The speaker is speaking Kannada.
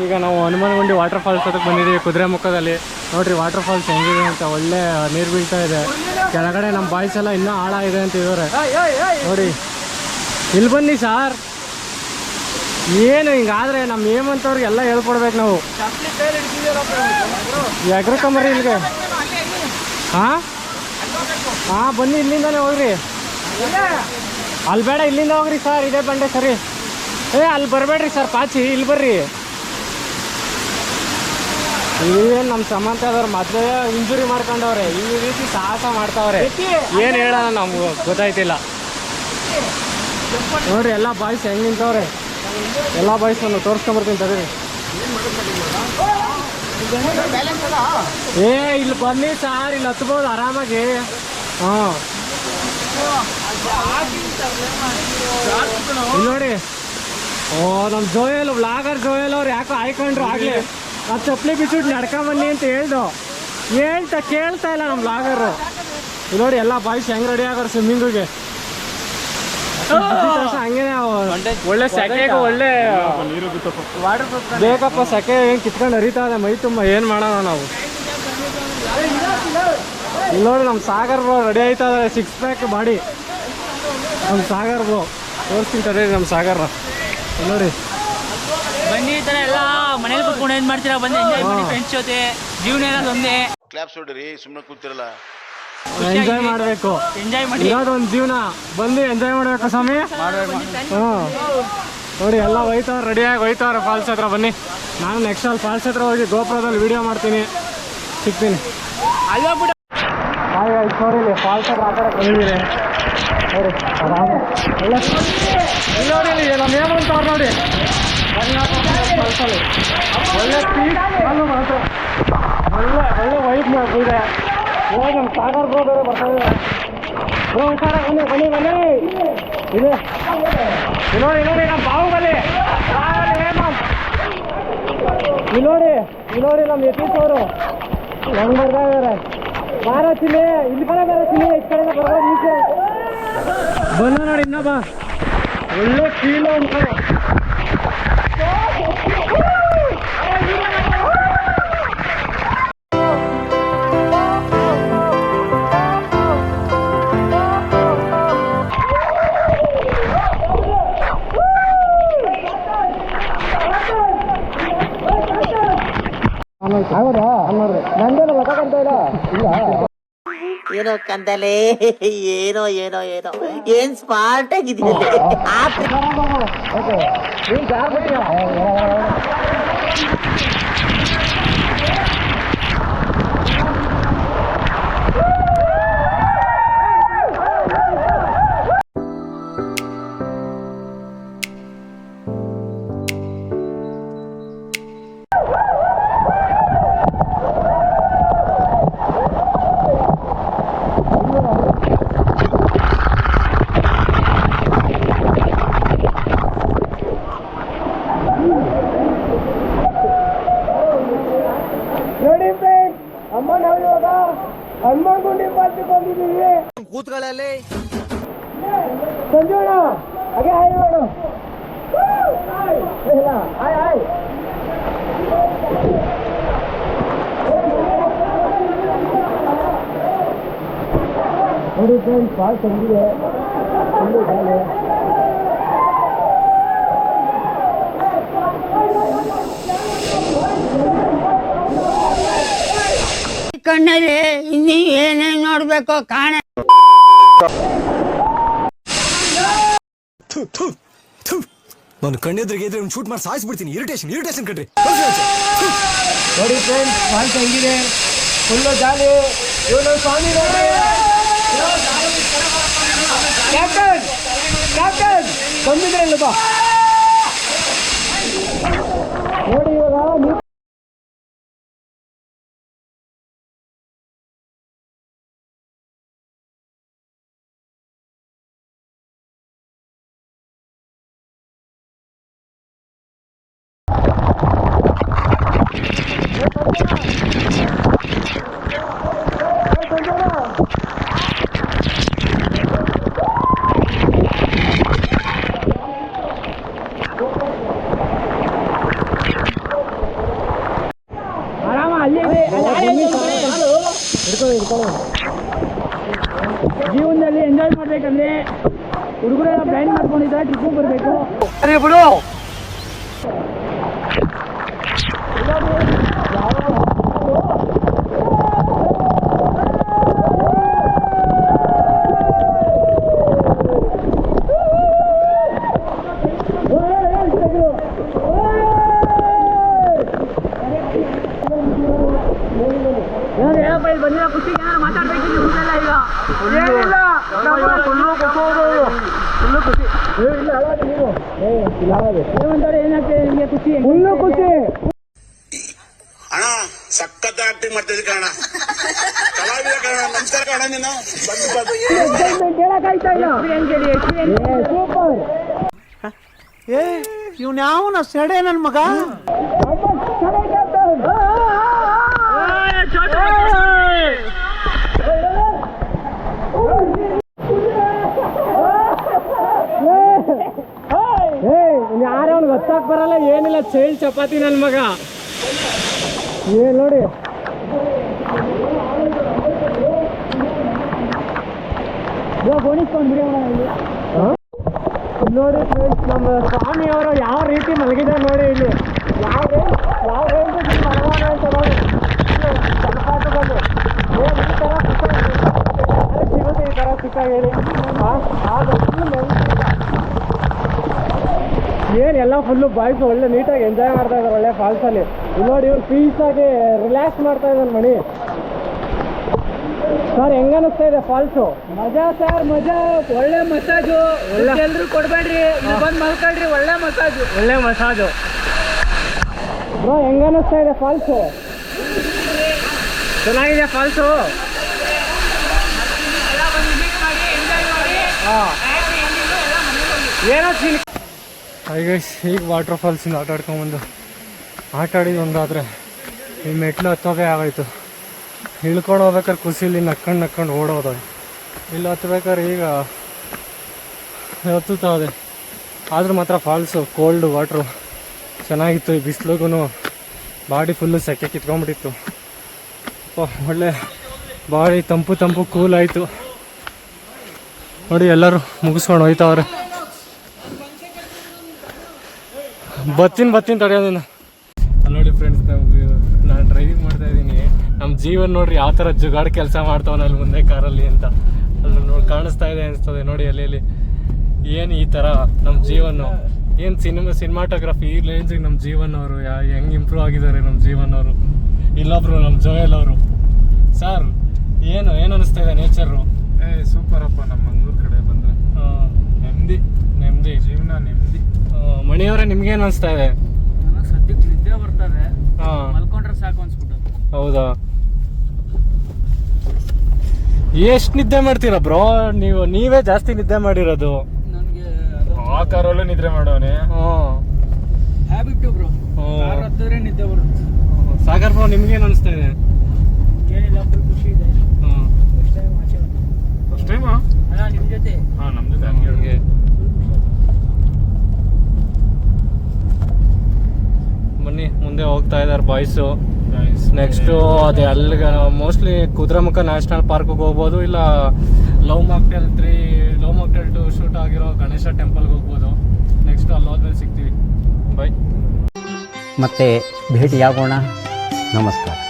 ಈಗ ನಾವು ಹನುಮನಗುಂಡಿ ವಾಟರ್ ಫಾಲ್ಸ್ ಹತ್ರಕ್ಕೆ ಬಂದಿದ್ದೀವಿ. ಕುದುರೆಮುಖದಲ್ಲಿ ನೋಡ್ರಿ ವಾಟರ್ ಫಾಲ್ಸ್ ಹೆಂಗಿದೆ ಅಂತ. ಒಳ್ಳೆ ನೀರು ಬೀಳ್ತಾ ಇದೆ. ಕೆಳಗಡೆ ನಮ್ಮ ಬಾಯ್ಸ್ ಎಲ್ಲ ಇನ್ನೂ ಆಳಾಗಿದೆ ಅಂತ ಇದ್ದಾರೆ ನೋಡಿ. ಇಲ್ಲಿ ಬನ್ನಿ ಸಾರ್. ಏನು ಹಿಂಗಾದ್ರೆ ನಮ್ಮ ಹೇಮಂತವ್ರಿಗೆ ಎಲ್ಲ ಹೇಳ್ಕೊಡ್ಬೇಕು ನಾವು. ಎಗ್ರಕಂಬರಿ ಇಲ್ಲಿಗೆ. ಹಾಂ ಬನ್ನಿ, ಇಲ್ಲಿಂದಾನೆ ಹೋಗ್ರಿ. ಅಲ್ಲಿ ಬೇಡ, ಇಲ್ಲಿಂದ ಹೋಗ್ರಿ ಸರ್. ಇದೇ ಬಂಡೆ ಸರಿ. ಅಲ್ಲಿ ಬರಬೇಡ್ರಿ ಸರ್, ಪಾಚಿ ಇಲ್ಲಿ ಬರ್ರಿ. ಏನು ನಮ್ಮ ಸಮಂತದವ್ರು ಮೊದಲೇ ಇಂಜುರಿ ಮಾಡ್ಕೊಂಡವ್ರೆ, ಈ ರೀತಿ ಸಾಹಸ ಮಾಡ್ತಾವ್ರೆ. ಏನು ಹೇಳೋಣ ನಮ್ಗೆ ಗೊತ್ತಾಯ್ತಿಲ್ಲ ನೋಡ್ರಿ. ಎಲ್ಲ ಬಾಯ್ಸ್ ಹೆಂಗೆ ನಿಂತವ್ರೆ. ಎಲ್ಲ ಬಾಯ್ಸ್ ನಾನು ತೋರಿಸ್ಕೊಂಬರ್ತೀನಿ ತಡೀರಿ. ಇಲ್ಲಿ ಬನ್ನಿ ಸಾರ್, ಇಲ್ಲಿ ಹತ್ಬೋದು ಆರಾಮಾಗಿ. ಹಾಂ ಇಲ್ಲಿ ನೋಡಿ. ನಮ್ಮ ಜೋಯಲ್ ಬ್ಲಾಗರ್ ಜೋಯಲ್ ಅವ್ರು ಯಾಕೋ ಆಯ್ಕೊಂಡ್ರು ಆಗ್ಲಿ. ಆ ಚಪ್ಪಲಿ ಬಿಚ್ಚಿಟ್ಟು ನಡ್ಕೊಂಬನ್ನಿ ಅಂತ ಕೇಳ್ತಾ ಇಲ್ಲ ನಮ್ಮ ಬ್ಲಾಗರು. ಇಲ್ಲಿ ನೋಡಿ ಎಲ್ಲ ಬಾಯ್ಸ್ ಹೆಂಗೆ ರೆಡಿ ಆಗೋರು ಸ್ವಿಮ್ಮಿಂಗಿಗೆ. ಹಂಗೇನೆ ಒಳ್ಳೆ ಸೆಕೆಗೆ ಒಳ್ಳೆ ಬೇಕಪ್ಪ. ಸೆಕೆ ಹೆಂಗೆ ಕಿತ್ಕೊಂಡು ಹರಿತಾ ಇದೆ ಮೈ ತುಂಬ. ಏನು ಮಾಡೋಣ ನಾವು. ಇಲ್ಲಿ ನೋಡಿ ನಮ್ಮ ಸಾಗರ್ ಬ್ರೋ ರೆಡಿ ಆಯ್ತಾ ಇದ್ದಾರೆ. 6 ಪ್ಯಾಕ್ ಬಾಡಿ ನಮ್ಮ ಸಾಗರ್ ಬ್ರೋ. ತೋರಿಸ್ತೀನಿ ತಡೀರಿ ನಮ್ಮ ಸಾಗರ್. ನೋಡಿ ಬನ್ನಿ, ಈ ಥರ ಎಲ್ಲ ಮನೇಲಿ ಕುತ್ಕೊಂಡು ಏನು ಮಾಡ್ತೀರಾ, ಬಂದು ಎಂಜಾಯ್ ಮಾಡಿ ಫ್ರೆಂಡ್ಸ್ ಜೊತೆ. ಜೀವನ ಇರೋದು ಒಂದೇ. ಕ್ಲಾಪ್ಸ್ ಹೊಡ್ರಿ, ಸುಮ್ಮನೆ ಕೂತಿರಲ್ಲ. ಎಂಜಾಯ್ ಮಾಡಬೇಕು. ಎಂಜಾಯ್ ಮಾಡಿ, ಇರೋದೊಂದು ಜೀವನ. ಬಂದು ಎಂಜಾಯ್ ಮಾಡಬೇಕು ಸ್ವಾಮಿ. ನೋಡಿ ಎಲ್ಲ ಹೋಯ್ತವ್ರು, ರೆಡಿಯಾಗಿ ಹೋಯ್ತವ್ರೆ ಫಾಲ್ಸ್ ಹತ್ರ. ಬನ್ನಿ, ನಾನು ನೆಕ್ಸ್ಟ್ ಅಲ್ಲಿ ಫಾಲ್ಸ್ ಹತ್ರ ಹೋಗಿ ಗೋಪುರದಲ್ಲಿ ವಿಡಿಯೋ ಮಾಡ್ತೀನಿ. ಸಿಗ್ತೀನಿ. ನೋಡಿ ಫಾಲ್ಸ್ ಹತ್ರ ಆ ಕಡೆ ಬಂದಿದ್ದೀರಿ ನೋಡಿ. ಆರಾಮ ನೋಡಿ ನಮ್ಮ ಹೇಮಂತವ್ರು ನೋಡಿ. ಫಾಲ್ಸಲ್ಲಿ ಒಳ್ಳೆ ಪೀಸ್ ಕಾಲು ಮಾತ್ರ ಒಳ್ಳೆ ವೈಟ್ ಇದೆ. ಇವಾಗ ನಮ್ಮ ಸಾಗರ್ ಬ್ರೋ ಬೇರೆ ಬರ್ತಾ ಇದೆ. ಬನ್ನಿ ಇದೆ. ನೋಡಿ ನಮ್ಮ ಬಾಹುಬಲಿ ಹೇಮಂತ್. ನೋಡಿ ನಮ್ಮ ಯತೀಶ್ ಅವರು ಹೆಂಗ್ ಬರ್ತಾ ಇದಾರೆ. ಬಾರೋ ಚಿಲ್ಲಿ, ಇಲ್ಲಿ ಬರೋ ಚಿಲ್ಲಿ. ಇಷ್ಟು ಕಡೆ ಬರೋ ನೀಚೆ ಬಂದ ನೋಡಿ. ಇನ್ನೊಬ್ಬ ಒಳ್ಳೆ ಫೀಲ್ ಅಂತ. ಹೌದಾ? ನಂದೇನು ಗೊತ್ತಾಗಂತ ಇಲ್ಲ. ಏನೋ ಕಂದಲೆ, ಏನೋ ಏನ್ ಸ್ಮಾರ್ಟ್ ಆಗಿದೆಯಲ್ಲ. ಹನುಮನಗುಂಡಿ ಪಾರ್ಟಿ ಬಂದಿದ್ದೀವಿ. ಕೂತ್ಗಳಲ್ಲಿ ಸಂಜೋಣ ಹಾಗೆ ಹಾಯ್ ಮಾಡು. ಹಾಯ್ ನೋಡಿ ಫ್ರೆಂಡ್ಸ್, ಫಾಲ್ಸ್ ಹೆಂಗಿದೆ. ಫುಲ್ಲು ಗಾಳಿ. ಕಣ್ಣಲ್ಲಿ ಇನ್ನೀ ಏನೇನ್ ನೋಡ್ಬೇಕು ಕಾಣ. ನಾನು ಕಣ್ಣೆದ್ರಿಗೆ ಇದ್ರೆ ಒಂದು ಶೂಟ್ ಮಾಡಿ ಸಾಯಿಸ್ಬಿಡ್ತೀನಿ. ಇರಿಟೇಷನ್ ಕಣ್ರಿ. ನೋಡಿ ಫ್ರೆಂಡ್ಸ್, ಫಾಲ್ಸ್ ಹೆಂಗಿದೆ. ಫುಲ್ಲು ಜಾಲಿ. ಇವನು ಸ್ವಾಮಿ ನೋಡಿ. ಕ್ಯಾಪ್ಟನ್ ಬಂದಿದ್ರೆ ಇಲ್ಲ ಬಾ ನೋಡಿ. ಇವಾಗ ಜೀವನದಲ್ಲಿ ಎಂಜಾಯ್ ಮಾಡ್ಬೇಕಂದ್ರೆ ಹುಡುಗರೆಲ್ಲ ಪ್ಲಾನ್ ಮಾಡ್ಕೊಂಡಿದ್ದಾರೆ, ಟ್ರಿಪ್ ಬರಬೇಕು. ಬಂದಿರೋ ಖುಷಿ ಏನಾದ್ರು ಮಾತಾಡ್ಬೇಕು ಹುಡುಗರೆಲ್ಲ ಈಗ ಏನಿಲ್ಲ ಏమంటారు ಏನಾಗ್ತದೆ ನಿಮಗೆ ಖುಷಿ ಫುಲ್ಲು ಖುಷಿ ಅಣ್ಣ ಸಖತ್ ಆಕ್ಟಿಂಗ್ ಮಾಡ್ತಿದ್ದೆ ಕಣ ಕಲಾವಿದ ಕಣ ನಮಸ್ಕಾರ ಕಣ ನೀನು ಕೇಳಕ್ಕಾಯ್ತಾ ಇಲ್ಲ ಸೂಪರ್ ಇವ್ನ ಯಾವನ ಸೆಡೆ ನನ್ ಮಗ ಯಾರು ಅವ್ನಿಗೆ ಗೊತ್ತಾಕ್ ಬರಲ್ಲ ಏನಿಲ್ಲ, ಚೈಲ್ ಚಪಾತಿ ನನ್ನ ಮಗ. ಏನ್ ನೋಡಿ ನೋಡಿ ಫ್ರೆಂಡ್ಸ್, ನಮ್ಮ ಸ್ವಾಮಿಯವರು ಯಾವ ರೀತಿ ಮಲಗಿದ್ದಾರೆ ನೋಡಿ. ಇಲ್ಲಿ ಯಾವ ರೇಂಜ್ ಮಲಗೋಣ ಅಂತ ನೋಡಿ. ಜಲಪಾತದಲ್ಲಿ ಈ ಥರ ಸಿಗುತ್ತೆ, ಈ ಥರ ಸುಖ ಹೇಳಿ. ಏನು ಎಲ್ಲ ಫುಲ್ಲು ಬಾಯ್ಸ್ ಒಳ್ಳೆ ನೀಟಾಗಿ ಎಂಜಾಯ್ ಮಾಡ್ತಾ ಇದ್ದಾರೆ ಒಳ್ಳೆ ಫಾಲ್ಸಲ್ಲಿ. ಇಲ್ಲಿ ನೋಡಿ ಇವ್ರು ಪೀಸಾಗಿ ರಿಲ್ಯಾಕ್ಸ್ ಮಾಡ್ತಾ ಇದ್ದಾರೆ ಮಣಿ. ಸರ್ ಹೆಂಗ ಅನಿಸ್ತಾ ಇದೆ ಫಾಲ್ಸು? ಮಜಾ ಸರ್, ಮಜಾ. ಒಳ್ಳೆ ಮಸಾಜು, ಎಲ್ರು ಕೊಡ್ಬೇಡ್ರಿ, ಬಂದು ಮಲ್ಕೊಳ್ರಿ. ಒಳ್ಳೆ ಮಸಾಜು, ಒಳ್ಳೆ ಮಸಾಜು. ಬ್ರೋ ಹೆಂಗ ಅನಿಸ್ತಾ ಇದೆ ಫಾಲ್ಸು? ಚೆನ್ನಾಗಿದೆ ಫಾಲ್ಸು. ಹಾಂ ಏನೋ ಈಗ ವಾಟರ್ ಫಾಲ್ಸಿಂದ ಆಟ ಆಡ್ಕೊಂಬಂದು ಆಟ ಆಡಿದ್ದು ಒಂದಾದರೆ ಈ ಮೆಟ್ಲು ಹತ್ತೋದೇ ಆಗೋಯ್ತು. ಇಳ್ಕೊಂಡು ಹೋಗ್ಬೇಕಾದ್ರೆ ಖುಷಿಲಿ ನಕ್ಕೊಂಡು ಓಡೋದು. ಇಲ್ಲಿ ಹತ್ಬೇಕಾದ್ರೆ ಈಗ ಹತ್ತುತ್ತಾ ಇದೆ. ಆದರೂ ಮಾತ್ರ ಫಾಲ್ಸು ಕೋಲ್ಡ್ ವಾಟ್ರು ಚೆನ್ನಾಗಿತ್ತು. ಈ ಬಿಸಿಲಿಗೂ ಬಾಡಿ ಫುಲ್ಲು ಸೆಕೆ ಕಿತ್ಕೊಂಡ್ಬಿಟ್ಟಿತ್ತು. ಒಳ್ಳೆ ಬಾಡಿ ತಂಪು ಕೂಲ್ ಆಯಿತು ನೋಡಿ. ಎಲ್ಲರೂ ಮುಗಿಸ್ಕೊಂಡು ಹೋಯ್ತಾವ್ರೆ. ಬರ್ತೀನಿ ತಡೆಯೋದಿನ. ನೋಡಿ ಫ್ರೆಂಡ್ಸ್, ನಾನು ಡ್ರೈವಿಂಗ್ ಮಾಡ್ತಾ ಇದ್ದೀನಿ. ನಮ್ಮ ಜೀವನ ನೋಡ್ರಿ ಯಾವ ಥರ ಜುಗಾಡ್ ಕೆಲಸ ಮಾಡ್ತಾವನ ಅಲ್ಲಿ ಮುಂದೆ ಕಾರಲ್ಲಿ ಅಂತ ಅಲ್ಲಿ ನೋಡಿ ಕಾಣಿಸ್ತಾ ಇದೆ ಅನಿಸ್ತದೆ ನೋಡಿ. ಅಲ್ಲಿ ಏನು ಈ ಥರ ನಮ್ಮ ಜೀವನ ಏನು ಸಿನಿಮಾಟೋಗ್ರಫಿ ಈ ರೇಂಜಿಗೆ ನಮ್ಮ ಜೀವನವರು ಹೆಂಗೆ ಇಂಪ್ರೂವ್ ಆಗಿದ್ದಾರೆ ನಮ್ಮ ಜೀವನವರು. ಇಲ್ಲೊಬ್ರು ನಮ್ಮ ಜೋಯಲ್ ಅವರು. ಸರ್ ಏನು ಅನಿಸ್ತಾ ಇದೆ ನೇಚರು? ಸೂಪರಪ್ಪ. ನಮ್ಮ ಮಂಗಳೂರು ಕಡೆ ಬಂದರೆ ನೆಮ್ಮದಿ ಜೀವನ, ನೆಮ್ಮದಿ. ಮಣಿಯವರೇ ನಿಮ್ಗೇನು ಅನಿಸ್ತಾ ಇದೆ? ನನಗೆ ಸದ್ಯಕ್ಕೆ ನಿದ್ದೆ ಬರ್ತದೆ, ಹಾಂ ಮಲ್ಕೊಂಡ್ರೆ ಸಾಕು ಅನ್ಸ್ಬಿಟ್ಟು. ಹೌದಾ? ಎಷ್ಟು ನಿದ್ದೆ ಮಾಡ್ತೀರಾ ಬ್ರೋ ನೀವು? ನೀವೇ ಜಾಸ್ತಿ ನಿದ್ದೆ ಮಾಡಿರೋದು. ನನಗೆ ಆ ಕಾರಲ್ಲೇ ನಿದ್ರೆ ಮಾಡೋನೆ. Habit bro. ಕಾರ್ ಹತ್ತಿದ್ರೆ ನಿದ್ದೆ ಬರುತ್ತೆ. ಸಾಗರ್ ಬ್ರೋ ನಿಮ್ಗೇನು ಅನಿಸ್ತಾ ಇದೆ? ಏನಿಲ್ಲ, ಫುಲ್ ಖುಷಿ ಇದೆ. ಫಸ್ಟ್ ಟೈಮ್ ಆಚೆ ಬಂದು. ಫಸ್ಟ್ ಟೈಮಾ? ಅಲ್ಲ ನಿಮ್ಮ ಜೊತೆ. ಹಾಂ, ನಮ್ಮ ಜೊತೆ ಹಂಗೆ. ಬನ್ನಿ ಮುಂದೆ ಹೋಗ್ತಾ ಇದ್ದಾರೆ ಬಾಯ್ಸು. ನೆಕ್ಸ್ಟು ಅದೇ ಅಲ್ಲಿಗೆ ಮೋಸ್ಟ್ಲಿ ಕುದುರೆಮುಖ ನ್ಯಾಷನಲ್ ಪಾರ್ಕ್ಗೆ ಹೋಗ್ಬೋದು, ಇಲ್ಲ ಲವ್ ಮಾಕ್ಟೆಲ್ 2 ಶೂಟ್ ಆಗಿರೋ ಗಣೇಶ ಟೆಂಪಲ್ಗೆ ಹೋಗ್ಬೋದು. ನೆಕ್ಸ್ಟ್ ಅಲ್ಲಿ ಹೋದ್ಮೇಲೆ ಸಿಗ್ತೀವಿ. ಬಾಯ್. ಮತ್ತೆ ಭೇಟಿಯಾಗೋಣ. ನಮಸ್ಕಾರ.